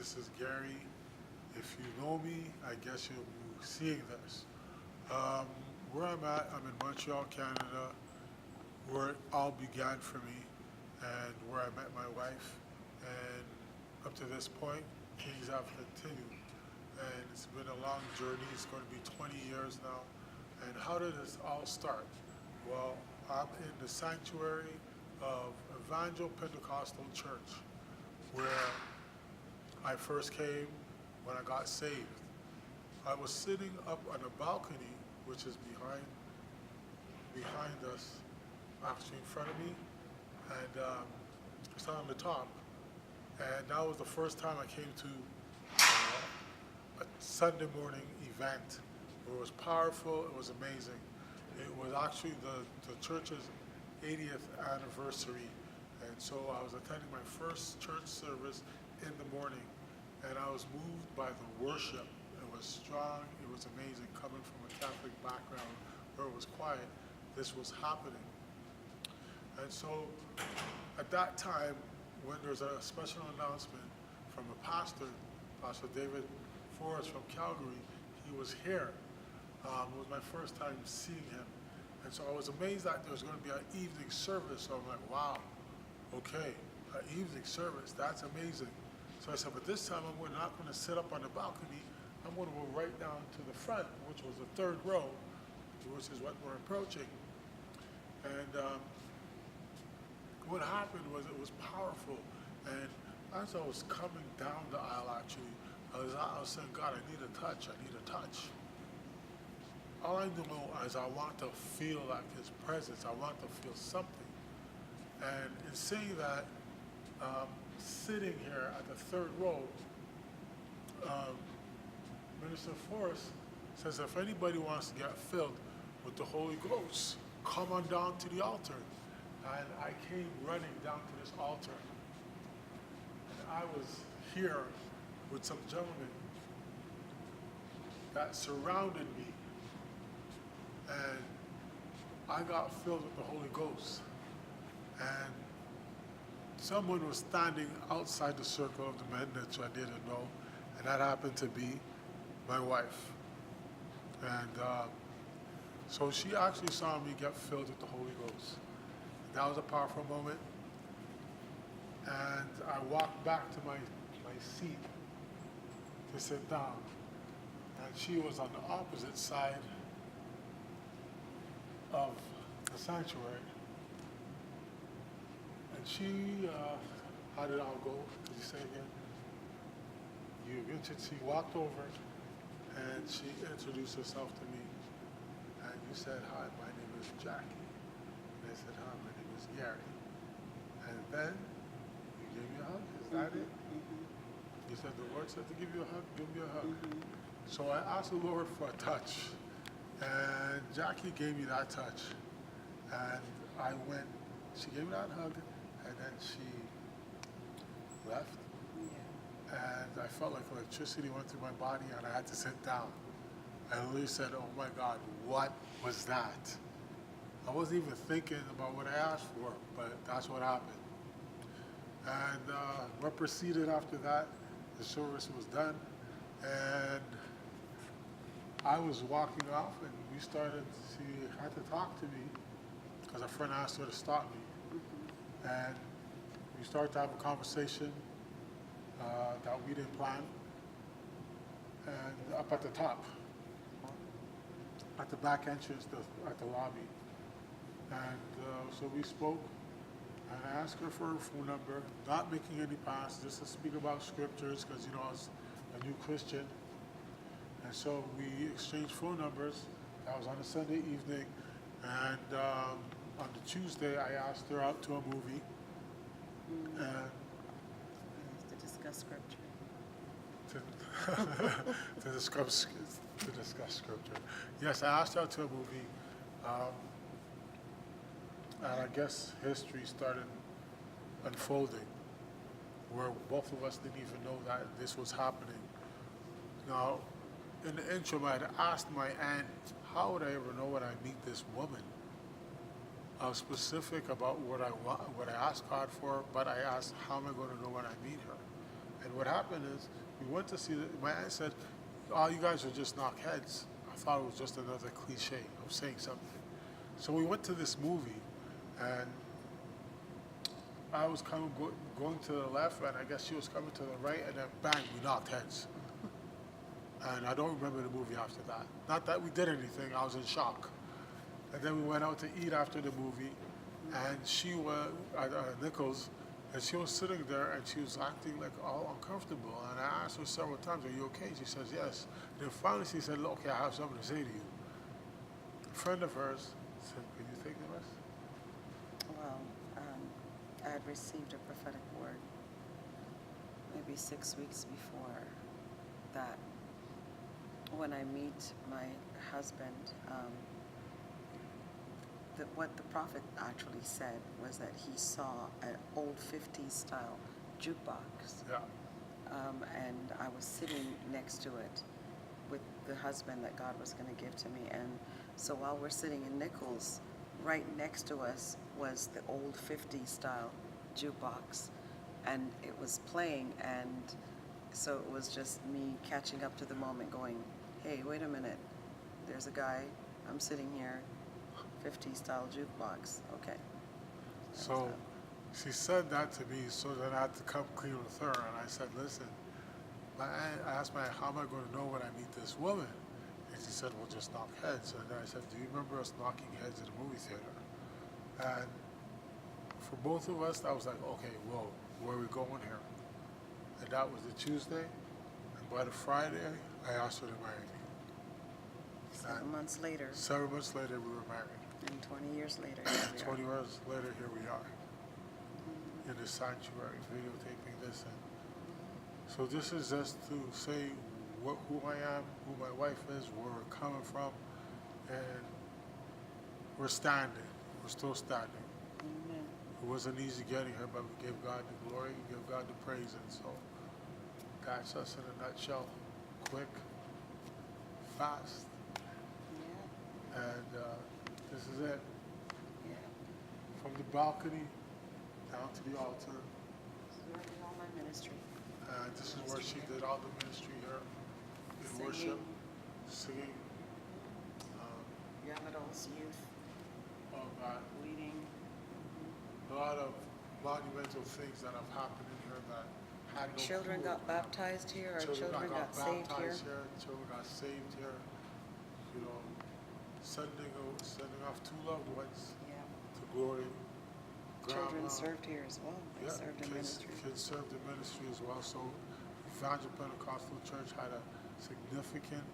This is Gary. If you know me, I guess you'll be seeing this. Um, where I'm at, I'm in Montreal, Canada, where it all began for me and where I met my wife. And up to this point, things have continued. And it's been a long journey. It's going to be 20 years now. And how did this all start? Well, I'm in the sanctuary of Evangel Pentecostal Church, where I first came when I got saved. I was sitting up on a balcony, which is behind us, actually in front of me, and it's on the top. And that was the first time I came to a Sunday morning event. It was powerful, it was amazing. It was actually the church's 80th anniversary. And so I was attending my first church service in the morning, and I was moved by the worship. It was strong, it was amazing, coming from a Catholic background where it was quiet. This was happening. And so at that time, when there's a special announcement from a pastor, Pastor David Forrest from Calgary, he was here. It was my first time seeing him. And so I was amazed that there was going to be an evening service. So I'm like, wow, okay, an evening service, that's amazing. So I said, but this time I'm not going to sit up on the balcony. I'm going to go right down to the front, which was the third row, which is what we're approaching. And what happened was it was powerful. And as I was coming down the aisle, actually, I was saying, God, I need a touch, I need a touch. All I know is I want to feel like His presence. I want to feel something. And in saying that, sitting here at the third row, Minister Forrest says, if anybody wants to get filled with the Holy Ghost, come on down to the altar. And I came running down to this altar. And I was here with some gentlemen that surrounded me. And I got filled with the Holy Ghost. And someone was standing outside the circle of the men that I didn't know, and that happened to be my wife. And so she actually saw me get filled with the Holy Ghost. That was a powerful moment. And I walked back to my seat to sit down. And she was on the opposite side of the sanctuary. And she, how did it all go? Did you say again? She walked over and she introduced herself to me. And you said, hi, my name is Jackie. And I said, hi, my name is Gary. And then you gave me a hug. Is that it? You said the Lord said to give you a hug, give me a hug. So I asked the Lord for a touch. And Jackie gave me that touch. And I went, she gave me that hug, and then she left. Yeah. And I felt like electricity went through my body, and I had to sit down. I literally said, oh my God, what was that? I wasn't even thinking about what I asked for, but that's what happened. And what proceeded after that, the service was done, and I was walking off, and she had to talk to me because a friend asked her to stop me. And we started to have a conversation that we didn't plan. And up at the top, at the back entrance, at the lobby. And so we spoke, and I asked her for her phone number, not making any pass, just to speak about scriptures, because, I was a new Christian. And so we exchanged phone numbers. That was on a Sunday evening. And on the Tuesday, I asked her out to a movie. And to discuss scripture. to discuss scripture. Yes, I asked her out to a movie. And I guess history started unfolding, where both of us didn't even know that this was happening. Now, in the interim, I had asked my aunt, how would I ever know when I meet this woman? I was specific about what I asked God for, but I asked, how am I going to know when I meet her? And what happened is, we went to see my aunt said, "Oh, you guys are just knockheads." I thought it was just another cliche of saying something. So we went to this movie, and I was kind of going to the left, and I guess she was coming to the right, and then bang, we knocked heads. And I don't remember the movie after that. Not that we did anything, I was in shock. And then we went out to eat after the movie, and she was at Nichols, and she was sitting there, and she was acting like all uncomfortable. And I asked her several times, "Are you okay?" She says, "Yes." Then finally she said, "Okay, I have something to say to you." A friend of hers said, "Can you take the rest?" Well, I had received a prophetic word maybe 6 weeks before that when I meet my husband, what the prophet actually said was that he saw an old 50s style jukebox. Yeah. And I was sitting next to it with the husband that God was going to give to me. And so while we're sitting in Nichols, right next to us was the old 50s style jukebox. And it was playing, and so it was just me catching up to the moment going, hey, wait a minute, there's a guy, I'm sitting here, 50s style jukebox, okay. So she said that to me, so then I had to come clean with her. And I said, "Listen, I asked my aunt, how am I going to know when I meet this woman?" And she said, "Well, just knock heads." And then I said, "Do you remember us knocking heads at a movie theater?" And for both of us, I was like, "Okay, whoa, where are we going here?" And that was the Tuesday. And by the Friday, I asked her to marry me. 7 months later, 7 months later, we were married. and 20 years later, here we 20 are. years later, here we are in the sanctuary, videotaping this. And so this is just to say who I am, who my wife is, where we're coming from, and we're standing. We're still standing. Amen. It wasn't easy getting here, but we gave God the glory, we gave God the praise, and so that's us in a nutshell. Quick, fast, Yeah, and this is it. yeah. From the balcony down to the altar. This is where I did all my ministry. This is where she did all the ministry here in Singing. worship, singing. Young adults, youth, Oh God, leading. a lot of monumental things that have happened in here that had no Children clue got would happen. baptized here, our children got saved here. baptized here. Children got saved here. You know, sending off two loved ones Yeah. to glory. Children Grandma, served here as well. They served in ministry. Kids served in ministry as well. So, Evangel Pentecostal Church had a significant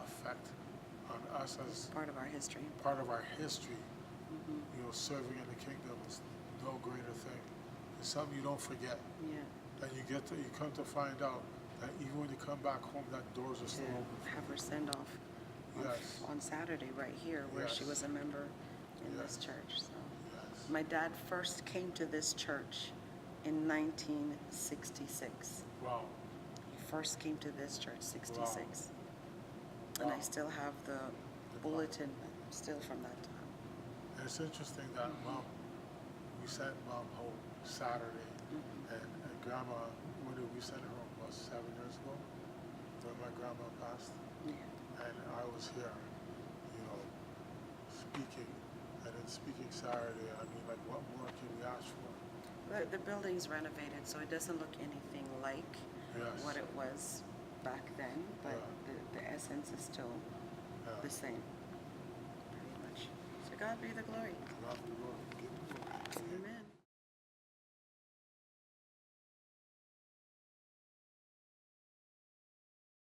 effect on us as Part of our history. part of our history. Mm-hmm. You know, serving in the kingdom is no greater thing. It's something you don't forget. Yeah. And you come to find out that even when you come back home, that doors are To still open. have her send off Yes. on Saturday right here where she Yes. was a member in this Yes. church. So Yes. my dad first came to this church in 1966. Wow. He first came to this church, 66. And I Wow. still have the bulletin still from that time. And it's interesting that we sent mom home Saturday, and grandma, when did we send her home? About 7 years ago, when my grandma passed. Yeah. And I was here, you know, speaking, and then speaking Saturday. I mean, like, what more can we ask for? The building's renovated, so it doesn't look anything like Yes. what it was back then, but Yeah. the essence is still Yeah. the same, pretty much. So God be the glory. God be glory. Give him glory. Amen.